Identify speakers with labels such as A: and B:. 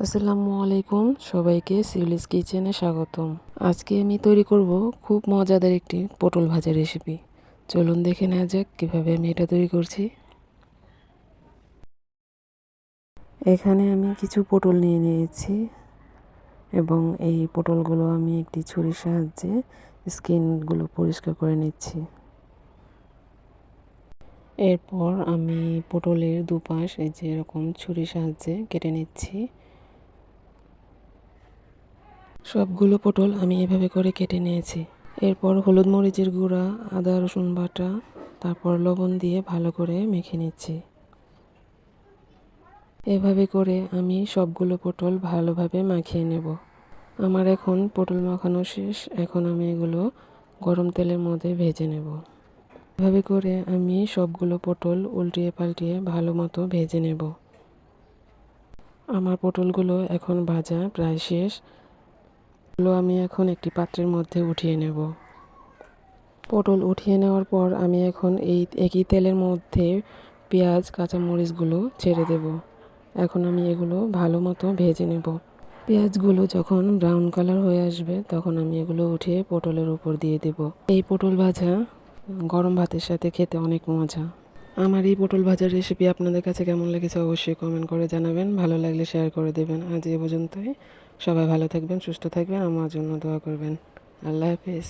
A: আসসালামু আলাইকুম, সবাইকে সিউলিস কিচেনে স্বাগতম। আজকে আমি তৈরি করব খুব মজাদার একটি পটল ভাজা রেসিপি। চলুন দেখে নেওয়া যাক কীভাবে আমি এটা তৈরি করছি। এখানে আমি কিছু পটল নিয়ে নিয়েছি এবং এই পটলগুলো আমি একটি ছুরির সাহায্যে স্কিনগুলো পরিষ্কার করে নিচ্ছি। এরপর আমি পটলের দুপাশ এই যে এরকম ছুরির সাহায্যে কেটে নিচ্ছি। সবগুলো পটল আমি এভাবে করে কেটে নিয়েছি। এরপর হলুদ মরিচের গুঁড়া, আদা রসুন বাটা, তারপর লবণ দিয়ে ভালো করে মেখে নিচ্ছি। এভাবে করে আমি সবগুলো পটল ভালোভাবে মাখিয়ে নেব। আমার এখন পটল মাখানো শেষ। এখন আমি এগুলো গরম তেলের মধ্যে ভেজে নেব। এভাবে করে আমি সবগুলো পটল উল্টিয়ে পাল্টিয়ে ভালো মতো ভেজে নেব। আমার পটলগুলো এখন ভাজা প্রায় শেষ। আমি এখন একটি পাত্রের মধ্যে উঠিয়ে নেব। পটল উঠিয়ে নেওয়ার পর আমি এখন এই একই তেলের মধ্যে পেঁয়াজ কাঁচামরিচগুলো ছেড়ে দেব। এখন আমি এগুলো ভালো মতো ভেজে নেব। পেঁয়াজগুলো যখন ব্রাউন কালার হয়ে আসবে তখন আমি এগুলো উঠিয়ে পটলের উপর দিয়ে দেব। এই পটল ভাজা গরম ভাতের সাথে খেতে অনেক মজা। আমার এই পটল ভাজার রেসিপি আপনাদের কাছে কেমন লেগেছে অবশ্যই কমেন্ট করে জানাবেন। ভালো লাগলে শেয়ার করে দেবেন। আজ এ পর্যন্তই। সবাই ভালো থাকবেন, সুস্থ থাকবেন, আমার জন্য দোয়া করবেন। আল্লাহ হাফেজ।